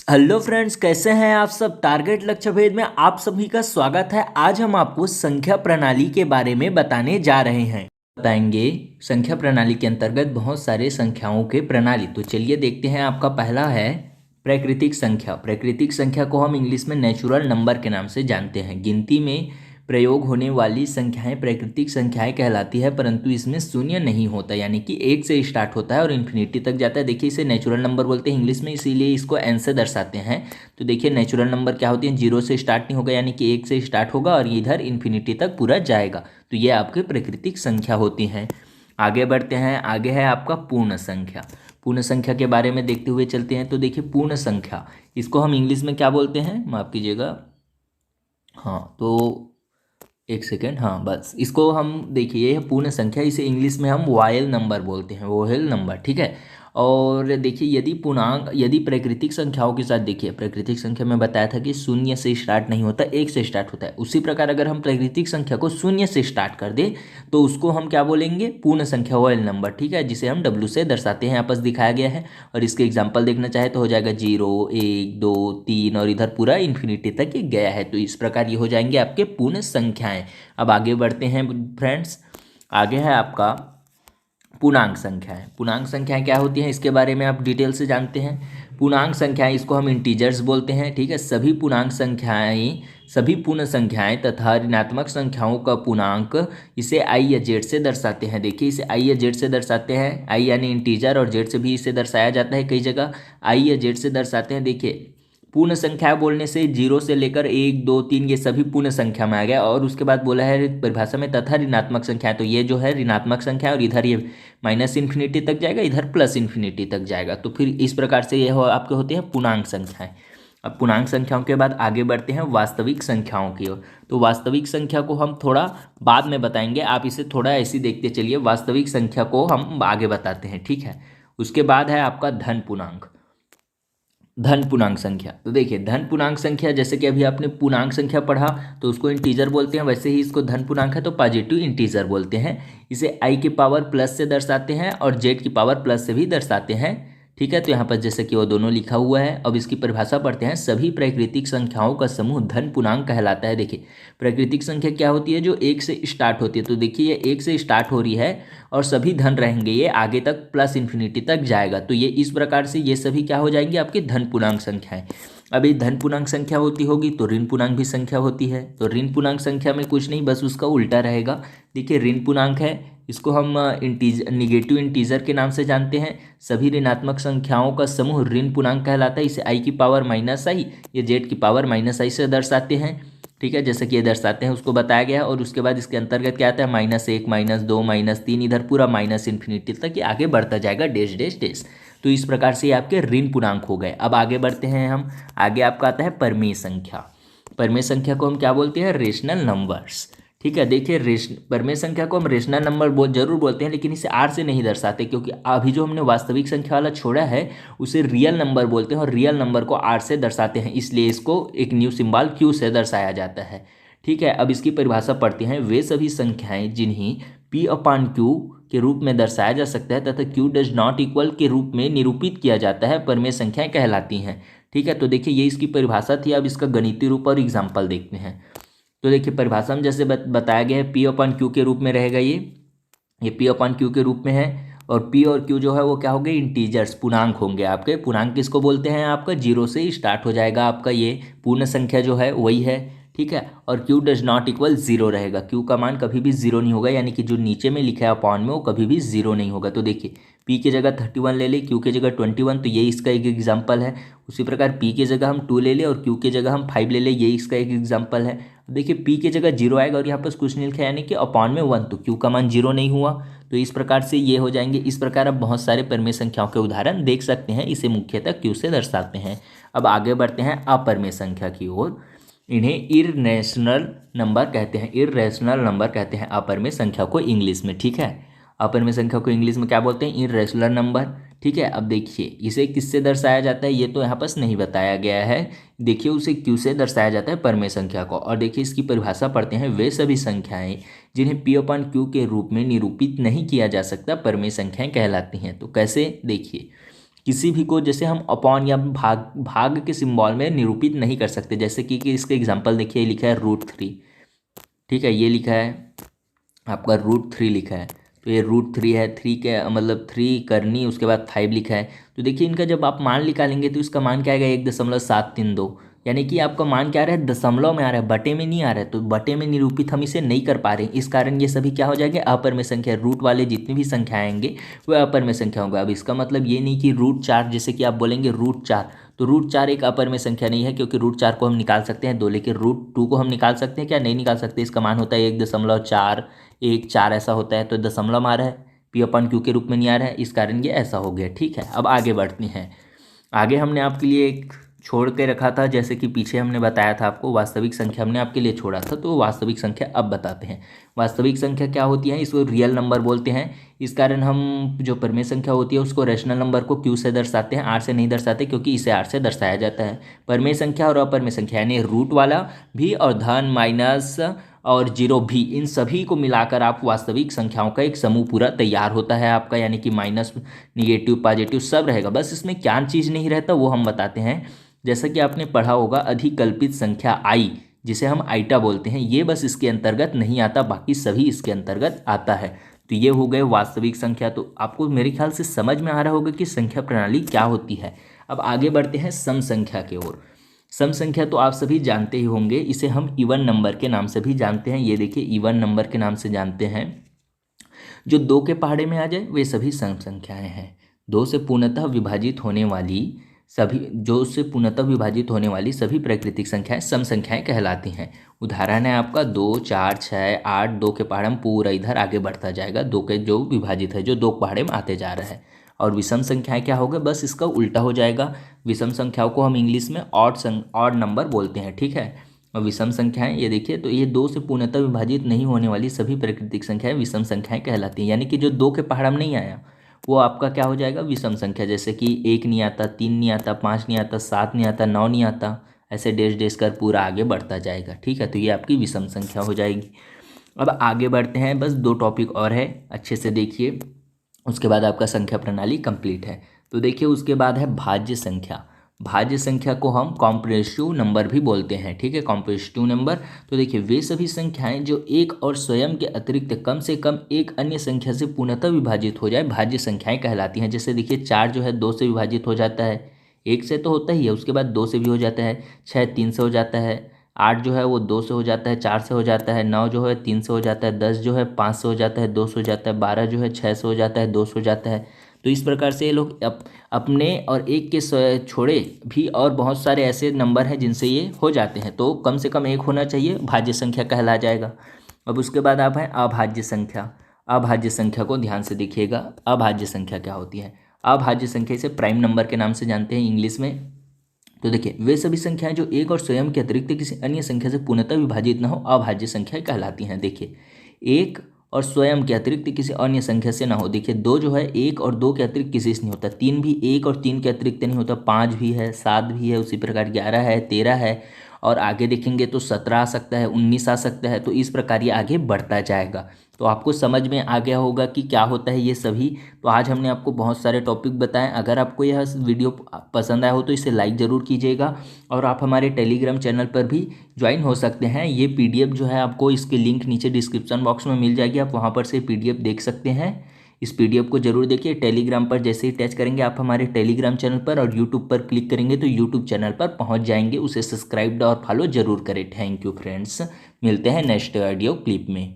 Hello friends, कैसे हैं आप सब। टारगेट लक्ष्य भेद में आप सभी का स्वागत है। आज हम आपको संख्या प्रणाली के बारे में बताने जा रहे हैं। बताएंगे संख्या प्रणाली के अंतर्गत बहुत सारे संख्याओं के प्रणाली। तो चलिए देखते हैं। आपका पहला है प्राकृतिक संख्या। प्राकृतिक संख्या को हम इंग्लिश में नेचुरल नंबर के नाम से जानते हैं। गिनती में प्रयोग होने वाली संख्याएं प्राकृतिक संख्याएं कहलाती है, परंतु इसमें शून्य नहीं होता, यानी कि एक से स्टार्ट होता है और इन्फिनिटी तक जाता है। देखिए, इसे नेचुरल नंबर बोलते हैं इंग्लिश में, इसीलिए इसको एन से दर्शाते हैं। तो देखिए, नेचुरल नंबर क्या होती है, जीरो से स्टार्ट नहीं होगा, यानी कि एक से स्टार्ट होगा और इधर इन्फिनिटी तक पूरा जाएगा। तो ये आपकी प्राकृतिक संख्या होती हैं। आगे बढ़ते हैं। आगे है आपका पूर्ण संख्या। पूर्ण संख्या के बारे में देखते हुए चलते हैं। तो देखिए, पूर्ण संख्या, इसको हम इंग्लिश में क्या बोलते हैं, माफ कीजिएगा, हाँ तो एक सेकेंड, हाँ बस, इसको हम देखिए, ये है पूर्ण संख्या। इसे इंग्लिश में हम वायल नंबर बोलते हैं, वोहेल नंबर, ठीक है। और देखिए, यदि प्राकृतिक संख्याओं के साथ, देखिए प्राकृतिक संख्या में बताया था कि शून्य से स्टार्ट नहीं होता, एक से स्टार्ट होता है। उसी प्रकार अगर हम प्राकृतिक संख्या को शून्य से स्टार्ट कर दें तो उसको हम क्या बोलेंगे, पूर्ण संख्या, वायल नंबर, ठीक है, जिसे हम डब्ल्यू से दर्शाते हैं। यहाँ पर दिखाया गया है। और इसके एग्जाम्पल देखना चाहे तो हो जाएगा 0, 1, 2, 3 और इधर पूरा इन्फिनिटी तक ये गया है। तो इस प्रकार ये हो जाएंगे आपके पूर्ण संख्याएं। अब आगे बढ़ते हैं फ्रेंड्स। आगे है आपका पूर्णांक संख्याएं। पूर्णांक संख्याएं क्या होती हैं, इसके बारे में आप डिटेल से जानते हैं। पूर्णांक संख्याएं, इसको हम इंटीजर्स बोलते हैं, ठीक है। सभी पूर्णांक संख्याएं, सभी पूर्ण संख्याएं तथा ऋणात्मक संख्याओं का पूर्णांक इसे आई या जेड से दर्शाते हैं। देखिए, इसे आई या जेड से दर्शाते हैं। आई यानी इंटीजर और जेड से भी इसे दर्शाया जाता है, कई जगह आई या जेड से दर्शाते हैं। देखिए, पूर्ण संख्या बोलने से जीरो से लेकर 1, 2, 3 ये सभी पूर्ण संख्या में आ गया। और उसके बाद बोला है परिभाषा में तथा ऋणात्मक संख्या, तो ये जो है ऋणात्मक संख्या और इधर ये माइनस इन्फिनिटी तक जाएगा, इधर प्लस इन्फिनिटी तक जाएगा। तो फिर इस प्रकार से ये आपके होते हैं पूर्णांक संख्याएं। अब पूर्णांक संख्याओं के बाद आगे बढ़ते हैं वास्तविक संख्याओं की ओर। तो वास्तविक संख्या को हम थोड़ा बाद में बताएंगे, आप इसे थोड़ा ऐसे ही देखते चलिए। वास्तविक संख्या को हम आगे बताते हैं, ठीक है। उसके बाद है आपका धन पूर्णांक। धन पूर्णांक संख्या। तो देखिए, धन पूर्णांक संख्या, जैसे कि अभी आपने पूर्णांक संख्या पढ़ा तो उसको इंटीजर बोलते हैं, वैसे ही इसको धन पूर्णांक है तो पॉजिटिव इंटीजर बोलते हैं। इसे आई की पावर प्लस से दर्शाते हैं और जेड की पावर प्लस से भी दर्शाते हैं, ठीक है। तो यहाँ पर जैसे कि वो दोनों लिखा हुआ है। अब इसकी परिभाषा पढ़ते हैं। सभी प्राकृतिक संख्याओं का समूह धन पूर्णांक कहलाता है। देखिए, प्राकृतिक संख्या क्या होती है, जो एक से स्टार्ट होती है। तो देखिए, ये एक से स्टार्ट हो रही है और सभी धन रहेंगे, ये आगे तक प्लस इन्फिनिटी तक जाएगा। तो ये इस प्रकार से ये सभी क्या हो जाएंगे, आपके धन पूर्णांक संख्याएं। अब ये धन पूर्णांक संख्या होती होगी तो ऋण पूर्णांक भी संख्या होती है। तो ऋण पूर्णांक संख्या में कुछ नहीं, बस उसका उल्टा रहेगा। देखिए, ऋण पूर्णांक है, इसको हम निगेटिव इंटीजर के नाम से जानते हैं। सभी ऋणात्मक संख्याओं का समूह ऋण पूर्णांक कहलाता है। इसे आई की पावर माइनस आई, ये जेड की पावर माइनस आई से दर्शाते हैं, ठीक है। जैसे कि ये दर्शाते हैं उसको बताया गया है। और उसके बाद इसके अंतर्गत क्या आता है, -1, -2, -3, इधर पूरा माइनस इन्फिनिटी तक ये आगे बढ़ता जाएगा, डैश डैश डैश। तो इस प्रकार से ये आपके ऋण पूर्णांक हो गए। अब आगे बढ़ते हैं हम। आगे आपका आता है परमेय संख्या। परमेय संख्या को हम क्या बोलते हैं, रेशनल नंबर्स, ठीक है। देखिए, परमेय संख्या को हम रेशनल नंबर जरूर बोलते हैं, लेकिन इसे आर से नहीं दर्शाते, क्योंकि अभी जो हमने वास्तविक संख्या वाला छोड़ा है उसे रियल नंबर बोलते हैं और रियल नंबर को आर से दर्शाते हैं, इसलिए इसको एक न्यू सिंबल क्यू से दर्शाया जाता है, ठीक है। अब इसकी परिभाषा पढ़ते हैं। वे सभी संख्याएं जिन्हें पी अपान क्यू के रूप में दर्शाया जा सकता है तथा क्यू डज नॉट इक्वल के रूप में निरूपित किया जाता है, परमेय संख्याएं कहलाती हैं, ठीक है। तो देखिए, ये इसकी परिभाषा थी। अब इसका गणितीय रूप और एग्जाम्पल देखते हैं। तो देखिए, परिभाषा में जैसे बताया गया है, पी अपान क्यू के रूप में रहेगा। ये पी अपान क्यू के रूप में है। और पी और क्यू जो है वो क्या होंगे, इंटीजर्स, पूर्णांक होंगे आपके। पूर्णांक किसको बोलते हैं, आपका जीरो से ही स्टार्ट हो जाएगा आपका, ये पूर्ण संख्या जो है वही है, ठीक है। और Q does not equal zero रहेगा, क्यू का मान कभी भी जीरो नहीं होगा, यानी कि जो नीचे में लिखा है अपॉन में वो कभी भी जीरो नहीं होगा। तो देखिए, पी की जगह 31 ले ले, क्यू की जगह 21, तो ये इसका एक एग्जाम्पल है। उसी प्रकार पी की जगह हम 2 ले ले और क्यू की जगह हम 5 ले ले, ये इसका एक एग्जाम्पल है। देखिए, पी की जगह जीरो आएगा और यहाँ पर कुछ नहीं लिखा है, यानी कि अपॉन में 1, तो क्यू का मान जीरो नहीं हुआ। तो इस प्रकार से ये हो जाएंगे। इस प्रकार आप बहुत सारे परमेय संख्याओं के उदाहरण देख सकते हैं। इसे मुख्यतः क्यू से दर्शाते हैं। अब आगे बढ़ते हैं अपरमेय संख्या की ओर। इन्हें इररेशनल नंबर कहते हैं। इररेशनल नंबर कहते हैं अपरमेय संख्या को इंग्लिश में, ठीक है। अपरमेय संख्या को इंग्लिश में क्या बोलते हैं, इररेशनल नंबर, ठीक है। अब देखिए, इसे किससे दर्शाया जाता है, ये तो यहाँ पर नहीं बताया गया है। देखिए, उसे क्यू से दर्शाया जाता है परमेय संख्या को। और देखिए, इसकी परिभाषा पढ़ते हैं। वे सभी संख्याएं जिन्हें पी अपान क्यू के रूप में निरूपित नहीं किया जा सकता, परमेय संख्याएं कहलाती हैं। तो कैसे, देखिए, किसी भी को जैसे हम अपॉन या भाग भाग के सिंबल में निरूपित नहीं कर सकते। जैसे कि इसके एग्जांपल देखिए, लिखा है √3, ठीक है, ये लिखा है आपका √3 लिखा है, तो ये √3 है, 3 के मतलब 3 करनी, उसके बाद 5 लिखा है। तो देखिए इनका जब आप मान निकालेंगे तो इसका मान क्या आएगा, 1.732, यानी कि आपका मान क्या आ रहा है, दशमलव में आ रहा है, बटे में नहीं आ रहा है। तो बटे में निरूपित हम इसे नहीं कर पा रहे हैं, इस कारण ये सभी क्या हो जाएंगे, अपर में संख्या। रूट वाले जितनी भी संख्या आएंगे वह अपर में संख्या होंगे। अब इसका मतलब ये नहीं कि √4, जैसे कि आप बोलेंगे √4, तो √4 एक अपर में संख्या नहीं है, क्योंकि √4 को हम निकाल सकते हैं 2, लेकिन √2 को हम निकाल सकते हैं क्या, नहीं निकाल सकते। इसका मान होता है 1.414 ऐसा होता है, तो दशमलव आ रहा है, P/Q के रूप में नहीं आ रहा है, इस कारण ये ऐसा हो गया। ठीक है, अब आगे बढ़ते हैं। आगे हमने आपके लिए एक छोड़ के रखा था, जैसे कि पीछे हमने बताया था आपको, वास्तविक संख्या हमने आपके लिए छोड़ा था, तो वास्तविक संख्या अब बताते हैं। वास्तविक संख्या क्या होती है, इसको रियल नंबर बोलते हैं। इस कारण हम जो परिमेय संख्या होती है उसको रैशनल नंबर को Q से दर्शाते हैं, R से नहीं दर्शाते, क्योंकि इसे R से दर्शाया जाता है। परिमेय संख्या और अपरिमेय संख्या यानी रूट वाला भी और धन माइनस और जीरो भी, इन सभी को मिलाकर आप वास्तविक संख्याओं का एक समूह पूरा तैयार होता है आपका, यानी कि माइनस, निगेटिव, पॉजिटिव सब रहेगा। बस इसमें क्या चीज़ नहीं रहता वो हम बताते हैं। जैसा कि आपने पढ़ा होगा, अधिकल्पित संख्या आई, जिसे हम आइटा बोलते हैं, ये बस इसके अंतर्गत नहीं आता, बाकी सभी इसके अंतर्गत आता है। तो ये हो गए वास्तविक संख्या। तो आपको मेरे ख्याल से समझ में आ रहा होगा कि संख्या प्रणाली क्या होती है। अब आगे बढ़ते हैं सम संख्या की ओर। सम संख्या तो आप सभी जानते ही होंगे, इसे हम इवन नंबर के नाम से भी जानते हैं। ये देखिए इवन नंबर के नाम से जानते हैं। जो 2 के पहाड़े में आ जाए वे सभी सम संख्याएं हैं। 2 से पूर्णतः विभाजित होने वाली सभी प्राकृतिक संख्याएं सम संख्याएं कहलाती हैं। उदाहरण है आपका 2, 4, 6, 8, 2 के पहाड़े में पूरा इधर आगे बढ़ता जाएगा, 2 के जो विभाजित है, जो 2 के पहाड़े में आते जा रहा है। और विषम संख्याएं क्या होगा, बस इसका उल्टा हो जाएगा। विषम संख्याओं को हम इंग्लिश में ऑड नंबर बोलते हैं, ठीक है। और विषम संख्याएं ये देखिए, तो ये 2 से पूर्णतः विभाजित नहीं होने वाली सभी प्राकृतिक संख्याएं विषम संख्याएं कहलाती हैं। यानी कि जो 2 के पहाड़ा में नहीं आया वो आपका क्या हो जाएगा, विषम संख्या। जैसे कि 1 नहीं आता, 3 नहीं आता, 5 नहीं आता, 7 नहीं आता, 9 नहीं आता, ऐसे डेश डेश कर पूरा आगे बढ़ता जाएगा। ठीक है, तो ये आपकी विषम संख्या हो जाएगी। अब आगे बढ़ते हैं, बस 2 टॉपिक और है, अच्छे से देखिए, उसके बाद आपका संख्या प्रणाली कंप्लीट है। तो देखिए उसके बाद है भाज्य संख्या। भाज्य संख्या को हम कॉम्प्रेसिव नंबर भी बोलते हैं, ठीक है, कॉम्प्रेसिव नंबर। तो देखिए वे सभी संख्याएं जो एक और स्वयं के अतिरिक्त कम से कम एक अन्य संख्या से पूर्णतः विभाजित हो जाए, भाज्य संख्याएं कहलाती हैं। जैसे देखिए 4 जो है 2 से विभाजित हो जाता है, 1 से तो होता ही है, उसके बाद 2 से भी हो जाता है, 6 3 से हो जाता है, 8 जो है वो 2 से हो जाता है, 4 से हो जाता है, 9 जो है 3 से हो जाता है, 10 जो है 5 से हो जाता है, 2 से हो जाता है, 12 जो है 6 से हो जाता है, 2 से हो जाता है। तो इस प्रकार से ये लोग अपने और एक के छोड़े भी और बहुत सारे ऐसे नंबर हैं जिनसे ये हो जाते हैं। तो कम से कम एक होना चाहिए, भाज्य संख्या कहला जाएगा। अब उसके बाद आप हैं अभाज्य संख्या। अभाज्य संख्या को ध्यान से देखिएगा, अभाज्य संख्या क्या होती है। अभाज्य संख्या इसे प्राइम नंबर के नाम से जानते हैं इंग्लिश में। तो देखिए वे सभी संख्याएं जो एक और स्वयं के अतिरिक्त किसी अन्य संख्या से पूर्णतः विभाजित न हो, अभाज्य संख्या कहलाती हैं। देखिए एक और स्वयं के अतिरिक्त किसी अन्य संख्या से ना हो। देखिए 2 जो है 1 और 2 के अतिरिक्त किसी से नहीं होता, 3 भी 1 और 3 के अतिरिक्त नहीं होता, 5 भी है, 7 भी है, उसी प्रकार 11 है, 13 है, और आगे देखेंगे तो 17 आ सकता है, 19 आ सकता है। तो इस प्रकार ये आगे बढ़ता जाएगा। तो आपको समझ में आ गया होगा कि क्या होता है ये सभी। तो आज हमने आपको बहुत सारे टॉपिक बताएं। अगर आपको यह वीडियो पसंद आया हो तो इसे लाइक ज़रूर कीजिएगा, और आप हमारे टेलीग्राम चैनल पर भी ज्वाइन हो सकते हैं। ये PDF जो है आपको इसके लिंक नीचे डिस्क्रिप्शन बॉक्स में मिल जाएगी, आप वहाँ पर से PDF देख सकते हैं। इस PDF को जरूर देखिए। टेलीग्राम पर जैसे ही टच करेंगे आप हमारे टेलीग्राम चैनल पर, और यूट्यूब पर क्लिक करेंगे तो यूट्यूब चैनल पर पहुंच जाएंगे। उसे सब्सक्राइब और फॉलो जरूर करें। थैंक यू फ्रेंड्स, मिलते हैं नेक्स्ट ऑडियो क्लिप में।